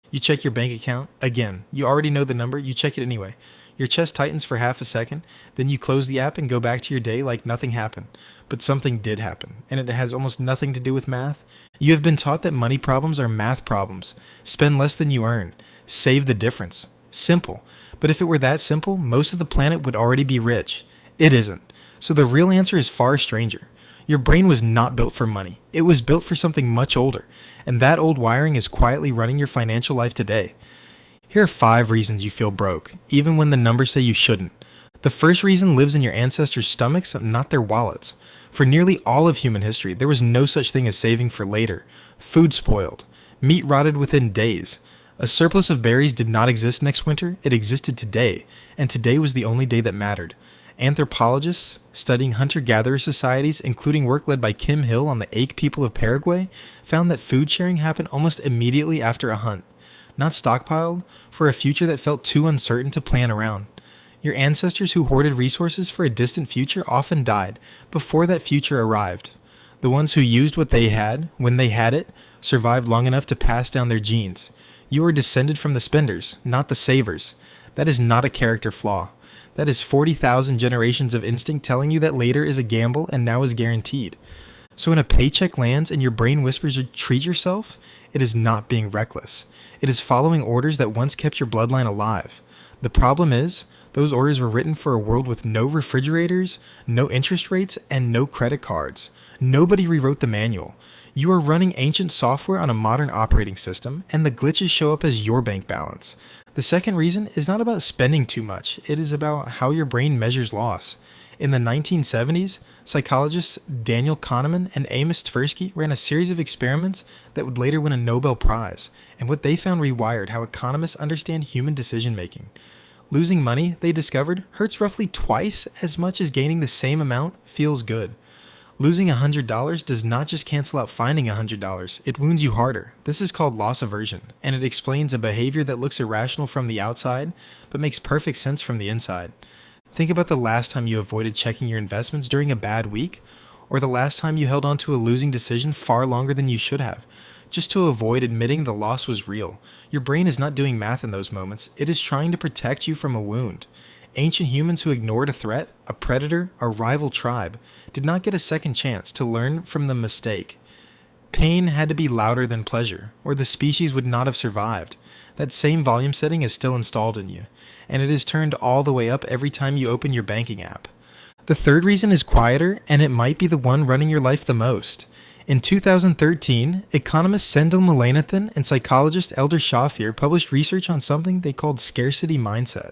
You check your bank account. Again, you already know the number, you check it anyway. Your chest tightens for half a second, then you close the app and go back to your day like nothing happened. But something did happen, and it has almost nothing to do with math. You have been taught that money problems are math problems. Spend less than you earn. Save the difference. Simple. But if it were that simple, most of the planet would already be rich. It isn't. So the real answer is far stranger. Your brain was not built for money. It was built for something much older, and that old wiring is quietly running your financial life today. Here are 5 reasons you feel broke, even when the numbers say you shouldn't. The first reason lives in your ancestors' stomachs, not their wallets. For nearly all of human history, there was no such thing as saving for later. Food spoiled. Meat rotted within days. A surplus of berries did not exist next winter, it existed today, and today was the only day that mattered. Anthropologists studying hunter-gatherer societies, including work led by Kim Hill on the Ache people of Paraguay, found that food sharing happened almost immediately after a hunt. Not stockpiled, for a future that felt too uncertain to plan around. Your ancestors who hoarded resources for a distant future often died before that future arrived. The ones who used what they had, when they had it, survived long enough to pass down their genes. You are descended from the spenders, not the savers. That is not a character flaw. That is 40,000 generations of instinct telling you that later is a gamble and now is guaranteed. So when a paycheck lands and your brain whispers to treat yourself, it is not being reckless. It is following orders that once kept your bloodline alive. The problem is, those orders were written for a world with no refrigerators, no interest rates, and no credit cards. Nobody rewrote the manual. You are running ancient software on a modern operating system, and the glitches show up as your bank balance. The second reason is not about spending too much, it is about how your brain measures loss. In the 1970s, psychologists Daniel Kahneman and Amos Tversky ran a series of experiments that would later win a Nobel Prize, and what they found rewired how economists understand human decision-making. Losing money, they discovered, hurts roughly twice as much as gaining the same amount feels good. Losing $100 does not just cancel out finding $100, it wounds you harder. This is called loss aversion, and it explains a behavior that looks irrational from the outside, but makes perfect sense from the inside. Think about the last time you avoided checking your investments during a bad week, or the last time you held on to a losing decision far longer than you should have, just to avoid admitting the loss was real. Your brain is not doing math in those moments, it is trying to protect you from a wound. Ancient humans who ignored a threat, a predator, a rival tribe, did not get a second chance to learn from the mistake. Pain had to be louder than pleasure, or the species would not have survived. That same volume setting is still installed in you, and it is turned all the way up every time you open your banking app. The third reason is quieter, and it might be the one running your life the most. In 2013, economist Sendhil Mullainathan and psychologist Elder Shafir published research on something they called scarcity mindset.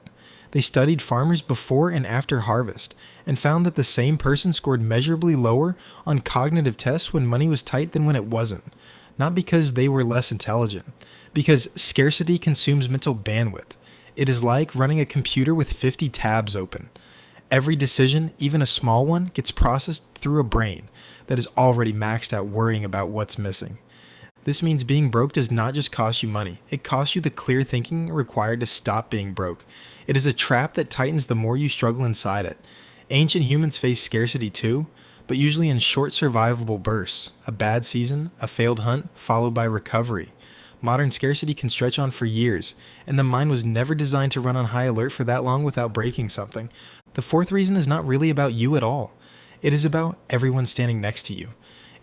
They studied farmers before and after harvest, and found that the same person scored measurably lower on cognitive tests when money was tight than when it wasn't. Not because they were less intelligent, because scarcity consumes mental bandwidth. It is like running a computer with 50 tabs open. Every decision, even a small one, gets processed through a brain that is already maxed out worrying about what's missing. This means being broke does not just cost you money, it costs you the clear thinking required to stop being broke. It is a trap that tightens the more you struggle inside it. Ancient humans faced scarcity too, but usually in short survivable bursts. A bad season, a failed hunt, followed by recovery. Modern scarcity can stretch on for years, and the mind was never designed to run on high alert for that long without breaking something. The fourth reason is not really about you at all. It is about everyone standing next to you.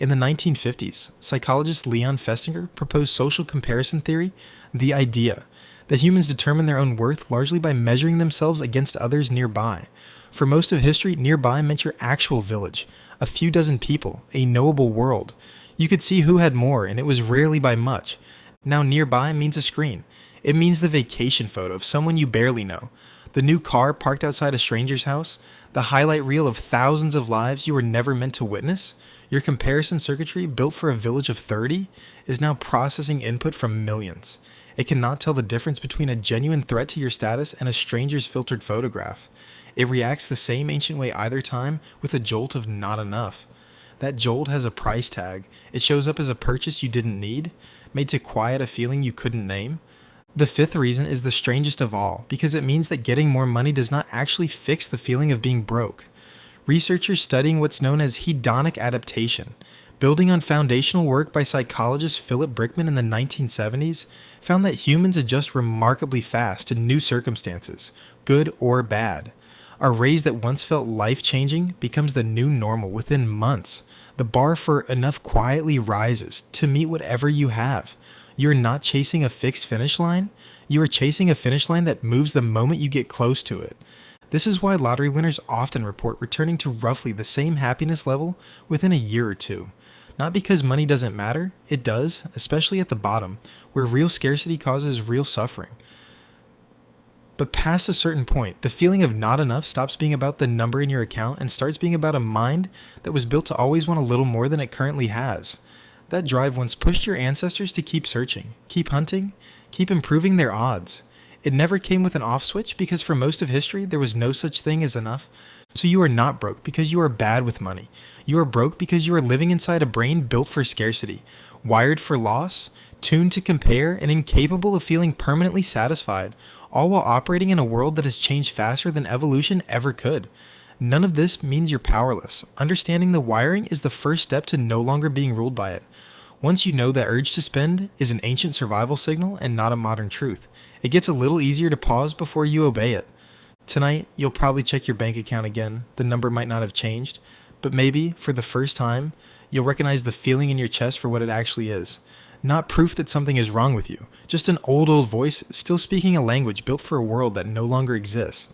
In the 1950s, psychologist Leon Festinger proposed social comparison theory, the idea that humans determine their own worth largely by measuring themselves against others nearby. For most of history, nearby meant your actual village, a few dozen people, a knowable world. You could see who had more, and it was rarely by much. Now nearby means a screen. It means the vacation photo of someone you barely know, the new car parked outside a stranger's house, the highlight reel of thousands of lives you were never meant to witness. Your comparison circuitry, built for a village of 30, is now processing input from millions. It cannot tell the difference between a genuine threat to your status and a stranger's filtered photograph. It reacts the same ancient way either time, with a jolt of not enough. That jolt has a price tag. It shows up as a purchase you didn't need, made to quiet a feeling you couldn't name. The fifth reason is the strangest of all, because it means that getting more money does not actually fix the feeling of being broke. Researchers studying what's known as hedonic adaptation, building on foundational work by psychologist Philip Brickman in the 1970s, found that humans adjust remarkably fast to new circumstances, good or bad. A raise that once felt life-changing becomes the new normal within months. The bar for enough quietly rises to meet whatever you have. You're not chasing a fixed finish line. You are chasing a finish line that moves the moment you get close to it. This is why lottery winners often report returning to roughly the same happiness level within a year or two. Not because money doesn't matter, it does, especially at the bottom, where real scarcity causes real suffering. But past a certain point, the feeling of not enough stops being about the number in your account and starts being about a mind that was built to always want a little more than it currently has. That drive once pushed your ancestors to keep searching, keep hunting, keep improving their odds. It never came with an off switch because for most of history there was no such thing as enough. So you are not broke because you are bad with money. You are broke because you are living inside a brain built for scarcity, wired for loss, tuned to compare, and incapable of feeling permanently satisfied, all while operating in a world that has changed faster than evolution ever could. None of this means you're powerless. Understanding the wiring is the first step to no longer being ruled by it. Once you know that urge to spend is an ancient survival signal and not a modern truth, it gets a little easier to pause before you obey it. Tonight, you'll probably check your bank account again. The number might not have changed, but maybe, for the first time, you'll recognize the feeling in your chest for what it actually is. Not proof that something is wrong with you, just an old voice still speaking a language built for a world that no longer exists.